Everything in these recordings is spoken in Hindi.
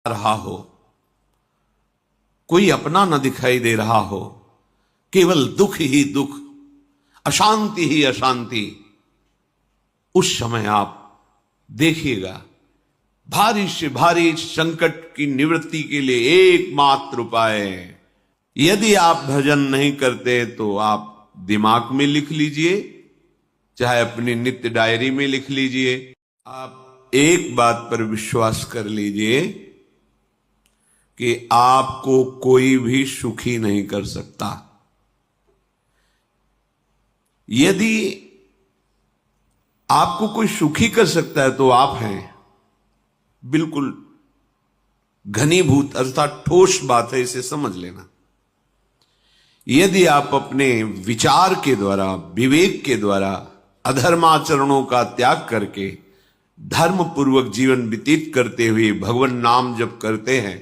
रहा हो, कोई अपना न दिखाई दे रहा हो, केवल दुख ही दुख, अशांति ही अशांति, उस समय आप देखिएगा भारी से भारी संकट की निवृत्ति के लिए एकमात्र उपाय है। यदि आप भजन नहीं करते तो आप दिमाग में लिख लीजिए, चाहे अपनी नित्य डायरी में लिख लीजिए। आप एक बात पर विश्वास कर लीजिए कि आपको कोई भी सुखी नहीं कर सकता। यदि आपको कोई सुखी कर सकता है तो आप हैं। बिल्कुल घनीभूत अर्थात ठोस बात है, इसे समझ लेना। यदि आप अपने विचार के द्वारा, विवेक के द्वारा अधर्माचरणों का त्याग करके धर्म पूर्वक जीवन व्यतीत करते हुए भगवान नाम जप करते हैं,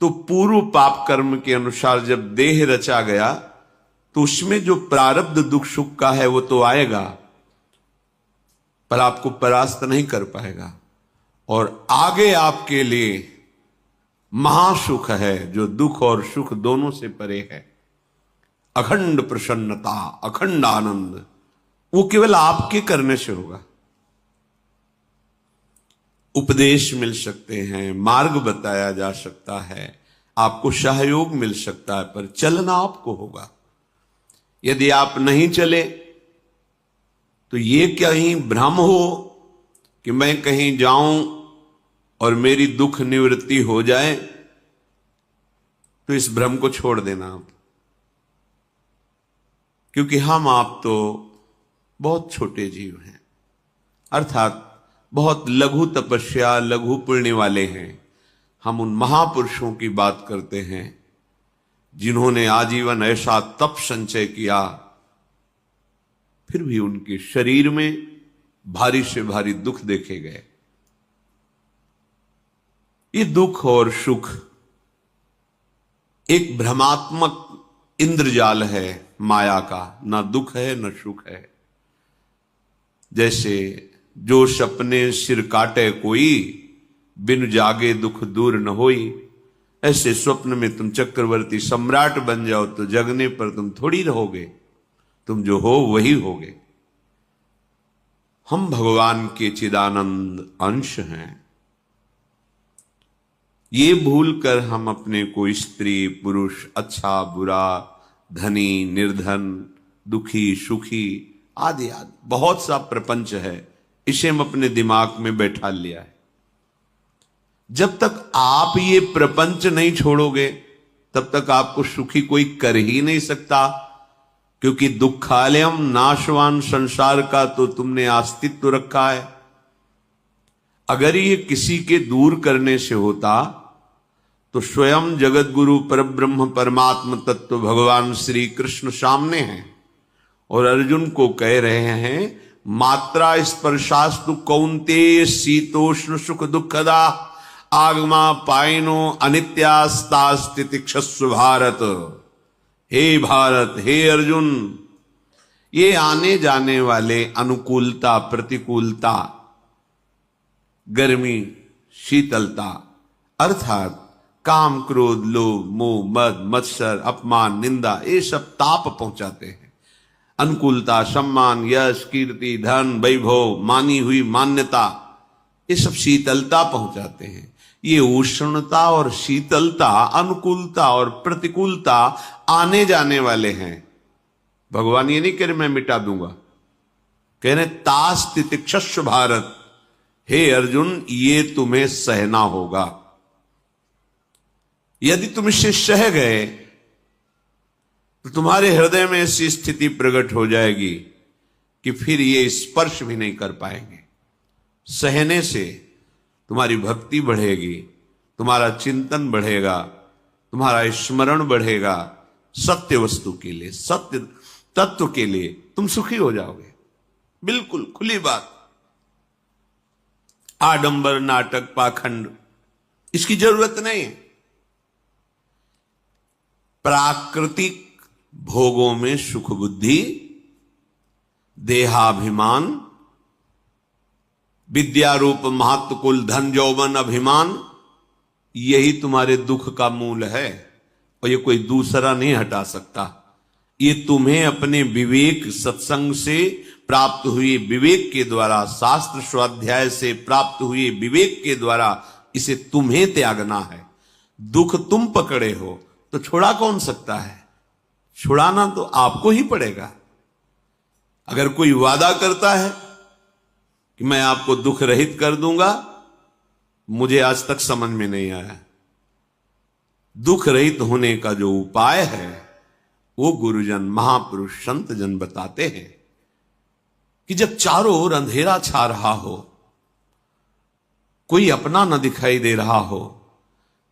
तो पूर्व पाप कर्म के अनुसार जब देह रचा गया तो उसमें जो प्रारब्ध दुख सुख का है वो तो आएगा, पर आपको परास्त नहीं कर पाएगा। और आगे आपके लिए महासुख है जो दुख और सुख दोनों से परे है। अखंड प्रसन्नता, अखंड आनंद, वो केवल आपके करने से होगा। उपदेश मिल सकते हैं, मार्ग बताया जा सकता है, आपको सहयोग मिल सकता है, पर चलना आपको होगा। यदि आप नहीं चले तो ये कहीं भ्रम हो कि मैं कहीं जाऊं और मेरी दुख निवृत्ति हो जाए, तो इस भ्रम को छोड़ देना आप। क्योंकि हम आप तो बहुत छोटे जीव हैं, अर्थात बहुत लघु तपस्या, लघु पुण्य वाले हैं। हम उन महापुरुषों की बात करते हैं जिन्होंने आजीवन ऐसा तप संचय किया, फिर भी उनके शरीर में भारी से भारी दुख देखे गए। ये दुख और सुख एक भ्रमात्मक इंद्रजाल है माया का, ना दुख है न सुख है। जैसे जो सपने सिर काटे कोई, बिन जागे दुख दूर न होई। ऐसे स्वप्न में तुम चक्रवर्ती सम्राट बन जाओ तो जगने पर तुम थोड़ी रहोगे, तुम जो हो वही होगे। हम भगवान के चिदानंद अंश हैं। ये भूल कर हम अपने को स्त्री पुरुष, अच्छा बुरा, धनी निर्धन, दुखी सुखी आदि आदि बहुत सा प्रपंच है, इसे हम अपने दिमाग में बैठा लिया है। जब तक आप ये प्रपंच नहीं छोड़ोगे तब तक आपको सुखी कोई कर ही नहीं सकता, क्योंकि दुखालयम नाशवान संसार का तो तुमने अस्तित्व रखा है। अगर ये किसी के दूर करने से होता तो स्वयं जगत गुरु परब्रह्म परमात्म तत्व भगवान श्री कृष्ण सामने हैं और अर्जुन को कह रहे हैं, मात्रा स्पर्शास्तु कौन्तेय शीतोष्ण सुख दुखदा आगमा पायनो अनित्यास्तास्तितिक्षस्व भारत। हे भारत, हे अर्जुन, ये आने जाने वाले अनुकूलता प्रतिकूलता, गर्मी शीतलता, अर्थात काम क्रोध लोभ मोह मद मत्सर अपमान निंदा, ये सब ताप पहुंचाते हैं। अनुकूलता सम्मान यश कीर्ति धन वैभव, मानी हुई मान्यता, ये सब शीतलता पहुंचाते हैं। ये उष्णता और शीतलता, अनुकूलता और प्रतिकूलता आने जाने वाले हैं। भगवान ये नहीं कह रहे मैं मिटा दूंगा, कह रहे तास तितिक्षस्व भारत। हे अर्जुन, ये तुम्हें सहना होगा। यदि तुम इससे सह गए तो तुम्हारे हृदय में ऐसी स्थिति प्रकट हो जाएगी कि फिर ये स्पर्श भी नहीं कर पाएंगे। सहने से तुम्हारी भक्ति बढ़ेगी, तुम्हारा चिंतन बढ़ेगा, तुम्हारा स्मरण बढ़ेगा। सत्य वस्तु के लिए, सत्य तत्व के लिए तुम सुखी हो जाओगे। बिल्कुल खुली बात। आडंबर नाटक पाखंड इसकी जरूरत नहीं है। प्राकृतिक भोगों में सुख बुद्धि, देहाभिमान, विद्यारूप महत्व कुल धन यौवन अभिमान, यही तुम्हारे दुख का मूल है और ये कोई दूसरा नहीं हटा सकता। ये तुम्हें अपने विवेक सत्संग से प्राप्त हुए विवेक के द्वारा, शास्त्र स्वाध्याय से प्राप्त हुए विवेक के द्वारा इसे तुम्हें त्यागना है। दुख तुम पकड़े हो तो छुड़ा कौन सकता है? छुड़ाना तो आपको ही पड़ेगा। अगर कोई वादा करता है कि मैं आपको दुख रहित कर दूंगा, मुझे आज तक समझ में नहीं आया। दुख रहित होने का जो उपाय है वो गुरुजन, महापुरुष, संत जन बताते हैं कि जब चारों ओर अंधेरा छा रहा हो, कोई अपना न दिखाई दे रहा हो,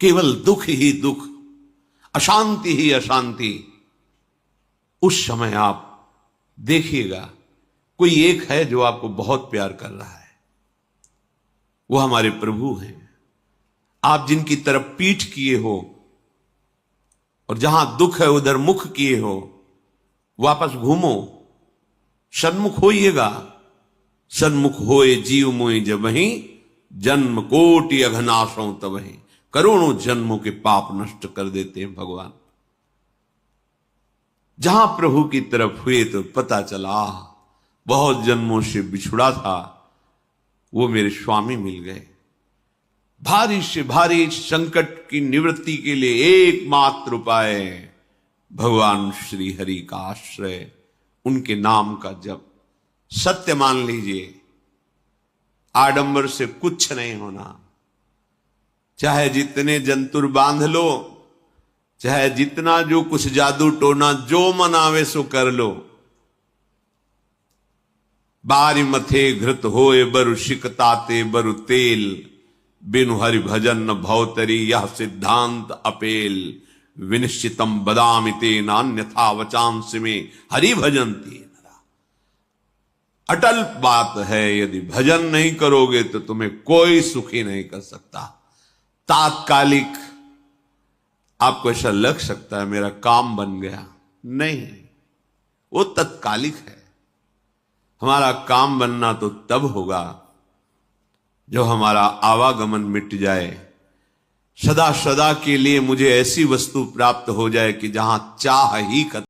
केवल दुख ही दुख, अशांति ही अशांति, उस समय आप देखिएगा कोई एक है जो आपको बहुत प्यार कर रहा है। वो हमारे प्रभु हैं। आप जिनकी तरफ पीठ किए हो और जहां दुख है उधर मुख किए हो, वापस घूमो, सन्मुख होइएगा। सन्मुख होए जीव मोहि जबहि, जन्म कोटि अघनाशों तबहि। करोड़ों जन्मों के पाप नष्ट कर देते हैं भगवान। जहां प्रभु की तरफ हुए तो पता चला बहुत जन्मों से बिछुड़ा था, वो मेरे स्वामी मिल गए। भारी से भारी संकट की निवृत्ति के लिए एकमात्र उपाय भगवान श्री हरि का आश्रय, उनके नाम का जप। सत्य मान लीजिए, आडंबर से कुछ नहीं होना। चाहे जितने जंतुर बांध लो, चाहे जितना जो कुछ जादू टोना जो मनावे सो कर लो, बारी मथे घृत होए बरु शिकताते बरु तेल, बिनु हरि भजन न भवतरी यह सिद्धांत अपेल। विनिश्चितम बदामि तेन अन्यथा वचांस में हरि भजन्ति। अटल बात है, यदि भजन नहीं करोगे तो तुम्हें कोई सुखी नहीं कर सकता। तात्कालिक आपको ऐसा लग सकता है मेरा काम बन गया, नहीं, वो तत्कालिक है। हमारा काम बनना तो तब होगा जो हमारा आवागमन मिट जाए, सदा सदा के लिए मुझे ऐसी वस्तु प्राप्त हो जाए कि जहां चाह ही खत्म।